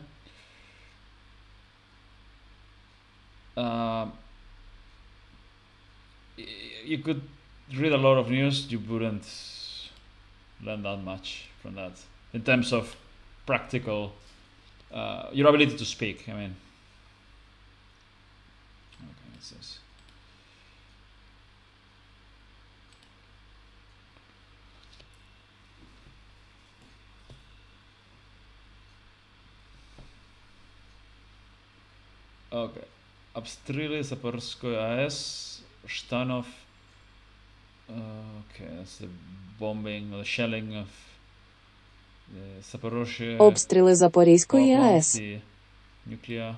You could read a lot of news, you wouldn't learn that much from that in terms of practical, your ability to speak. I mean, okay, what's this? Okay. Обстріли Запорізької АЕС, Штанов. Okay, that's the bombing, the shelling of the Запорожжя. Обстріли Запорізької АЕС. Nuclear.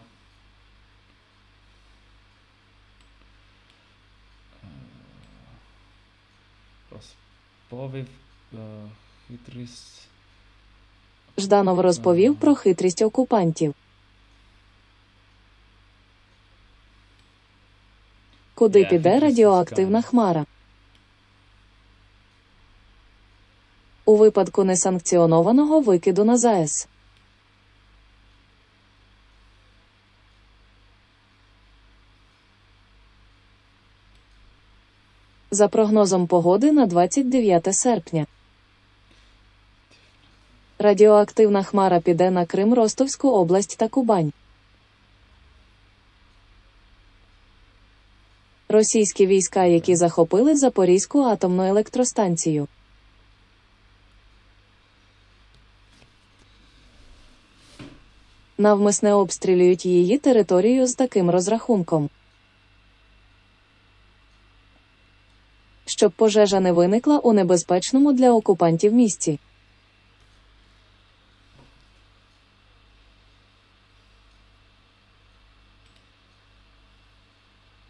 Розповів хитрість. Жданов розповів про хитрість окупантів. Куди піде радіоактивна хмара? У випадку несанкціонованого викиду на ЗАЕС. За прогнозом погоди на 29 серпня. Радіоактивна хмара піде на Крим, Ростовську область та Кубань. Російські війська, які захопили Запорізьку атомну електростанцію. Навмисне обстрілюють її територію з таким розрахунком. Щоб пожежа не виникла у небезпечному для окупантів місці.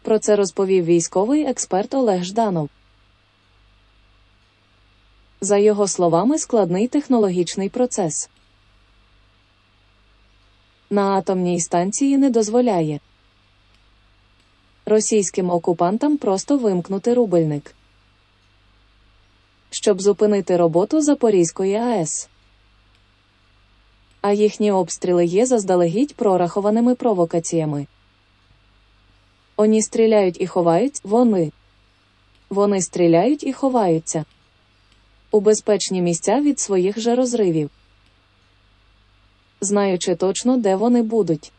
Про це розповів військовий експерт Олег Жданов. За його словами, складний технологічний процес на атомній станції не дозволяє російським окупантам просто вимкнути рубильник, щоб зупинити роботу Запорізької АЕС. А їхні обстріли є заздалегідь прорахованими провокаціями. Вони стріляють і ховають, Вони стріляють і ховаються у безпечні місця від своїх же розривів, знаючи точно, де вони будуть.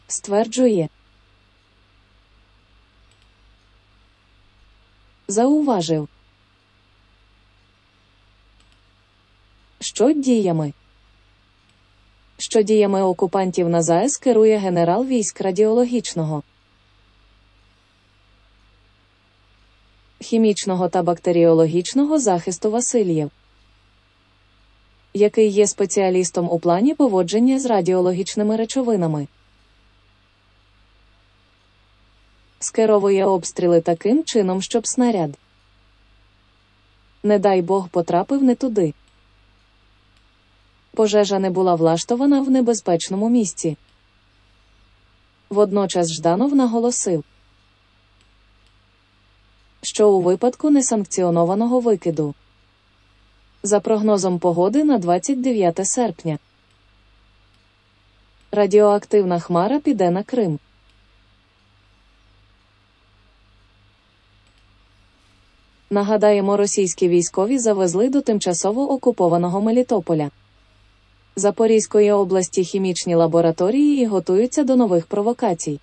Стверджує. Зауважив, що діями окупантів на ЗАЕС керує генерал військ радіологічного, хімічного та бактеріологічного захисту Васильєв, який є спеціалістом у плані поводження з радіологічними речовинами. Скеровує обстріли таким чином, щоб снаряд, не дай Бог, потрапив не туди. Пожежа не була влаштована в небезпечному місці. Водночас Жданов наголосив, Що у випадку несанкціонованого викиду? За прогнозом погоди на 29 серпня. Радіоактивна хмара піде на Крим. Нагадаємо, російські військові завезли до тимчасово окупованого Мелітополя Запорізької області хімічні лабораторії і готуються до нових провокацій.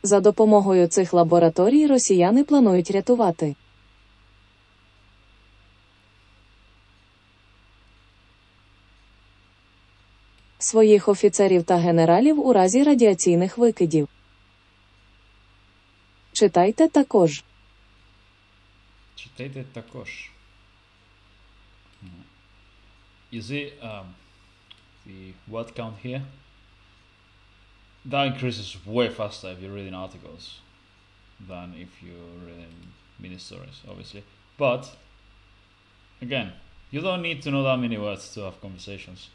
За допомогою цих лабораторій росіяни планують рятувати своїх офіцерів та генералів у разі радіаційних викидів. Читайте також. Читайте також. You see the word count here? That increases way faster if you're reading articles than if you're reading mini stories, obviously. But, again, you don't need to know that many words to have conversations.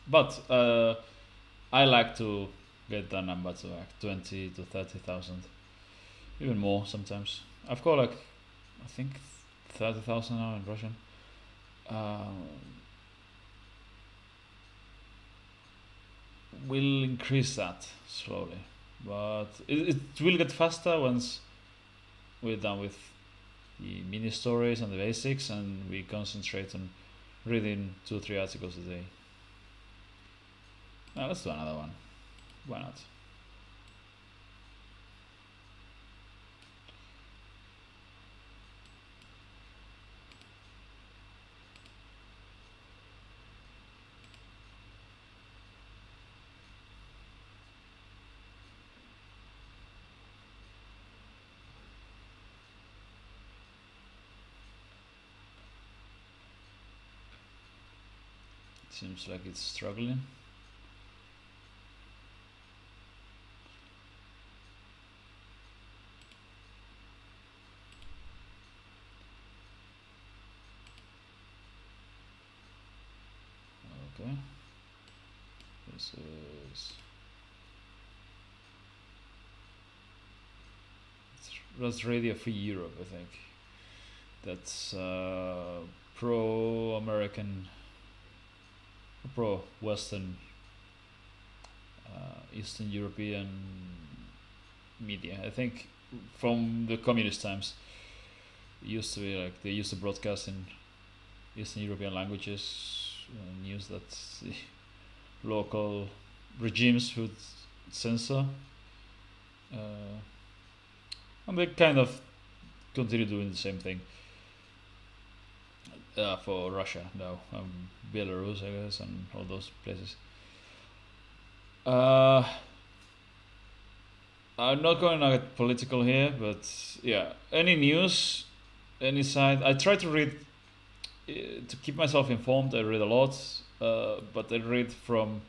But I like to get that number to like 20 to 30,000, even more sometimes. I've got like, I think 30,000 now in Russian. We'll increase that slowly, but it will get faster once we're done with the mini stories and the basics, and we concentrate on reading 2 or 3 articles a day. Now let's do another one. Why not? Seems like it's struggling. Okay. This is... That's Radio Free Europe, I think. That's pro-American, pro-Western, Eastern European media. I think from the communist times, it used to be like they used to broadcast in Eastern European languages, news that the local regimes would censor. And they kind of continue doing the same thing for Russia now, Belarus, I guess, and all those places. I'm not going to get political here, but yeah, any news, any side, I try to read, to keep myself informed. I read a lot, but I read from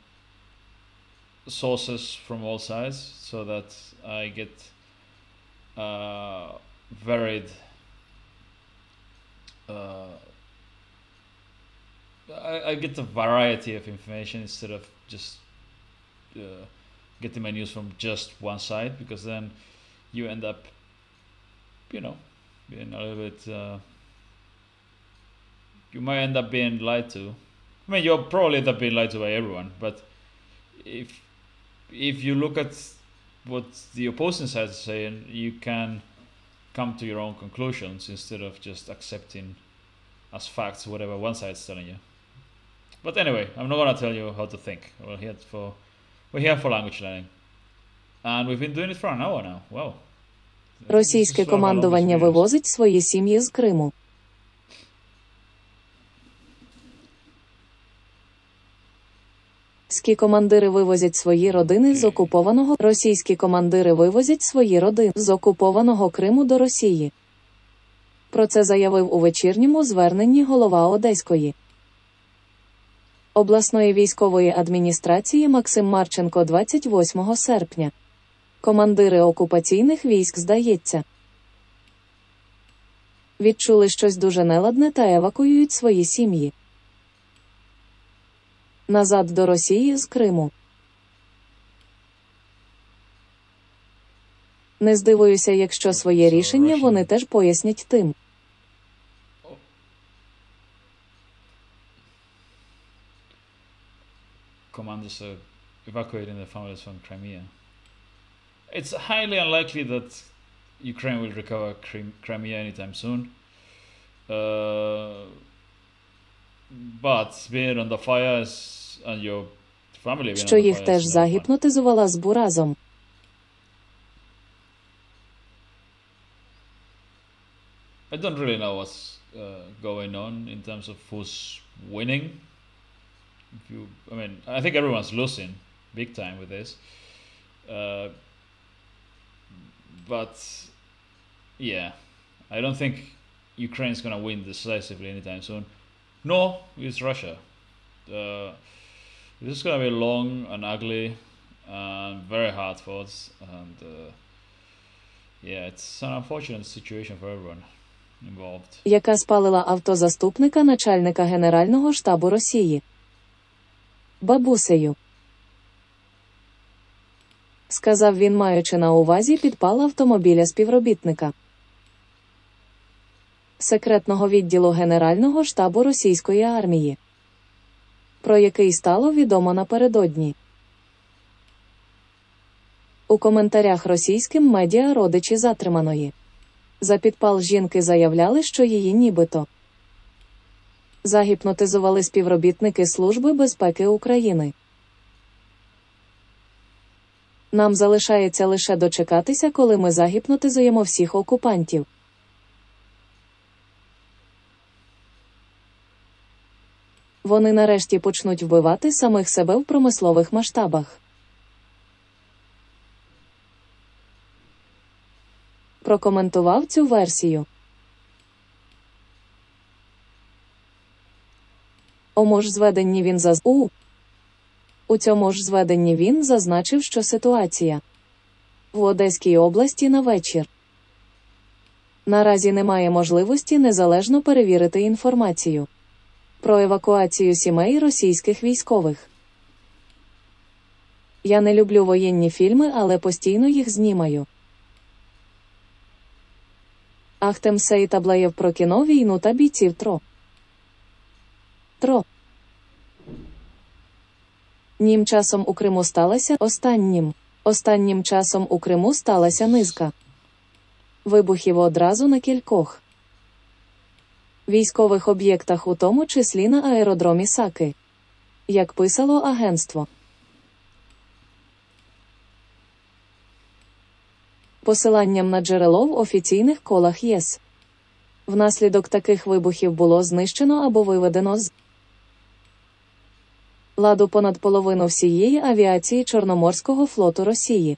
sources from all sides so that I get varied, I get a variety of information instead of just getting my news from just one side, because then you end up, being a little bit, you might end up being lied to. I mean, you'll probably end up being lied to by everyone, but if you look at what the opposing side is saying, you can come to your own conclusions instead of just accepting as facts whatever one side is telling you. But anyway, I'm not going to tell you how to think. We're here for language learning. And we've been doing it for an hour now. Wow. Російське командування вивозить свої сім'ї з Криму. Російські командири вивозять свої родини з окупованого. Російські командири вивозять свої родини з окупованого Криму до Росії. Про це заявив у вечірньому зверненні голова Одеської обласної військової адміністрації Максим Марченко 28 серпня. Командири окупаційних військ, здається, відчули щось дуже неладне та евакуюють свої сім'ї назад до Росії з Криму. Не здивуюся, якщо своє рішення вони теж пояснять тим. Commanders are evacuating their families from Crimea. It's highly unlikely that Ukraine will recover Crimea anytime soon. But being on the fire and your family being Що on the їх fire теж is never fun. загіпнотизувала СБУ разом. I don't really know what's going on in terms of who's winning. I think everyone's losing big time with this. But yeah, I don't think Ukraine's gonna win decisively anytime soon. Nor is Russia. This is gonna be long and ugly and very hard fought, and yeah, it's an unfortunate situation for everyone involved. Яка спалила авто заступника начальника Генерального штабу Росії. Бабусею. Сказав він, маючи на увазі підпал автомобіля співробітника секретного відділу Генерального штабу російської армії, про який стало відомо напередодні. У коментарях російським медіа родичі затриманої за підпал жінки заявляли, що її нібито загіпнотизували співробітники Служби безпеки України. Нам залишається лише дочекатися, коли ми загіпнотизуємо всіх окупантів. Вони нарешті почнуть вбивати самих себе в промислових масштабах. Прокоментував цю версію. У цьому ж зведенні він зазначив, що ситуація в Одеській області на вечір. Наразі немає можливості незалежно перевірити інформацію про евакуацію сімей російських військових. Я не люблю воєнні фільми, але постійно їх знімаю. Ахтем Сейтаблаєв про кіно, війну та бійців ТРО. Останнім часом у Криму сталася низка вибухів одразу на кількох військових об'єктах, у тому числі на аеродромі Саки, як писало агентство. Посиланням на джерело в офіційних колах ЄС. Внаслідок таких вибухів було знищено або виведено з ладу понад половину всієї авіації Чорноморського флоту Росії.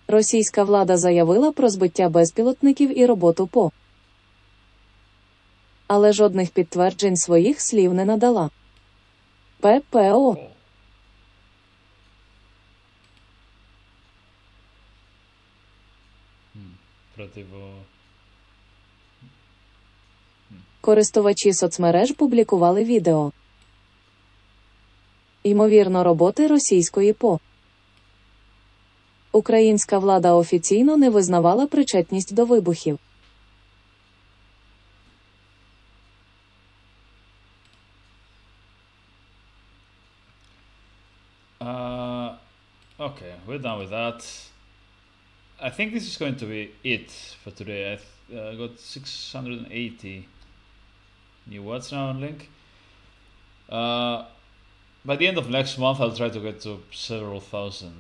Російська влада заявила про збиття безпілотників і роботу ПО. Але жодних підтверджень своїх слів не надала. ППО. Користувачі соцмереж публікували відео, ймовірно, роботи російської ПО. Українська влада офіційно не визнавала причетність до вибухів. Okay, we're done with that. I think this is going to be it for today. I got 680 new words now on link. By the end of next month, I'll try to get to several thousand,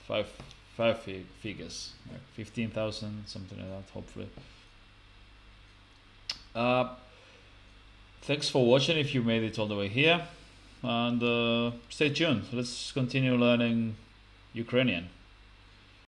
five figures, like 15,000, something like that, hopefully. Thanks for watching if you made it all the way here, and stay tuned. Let's continue learning Ukrainian.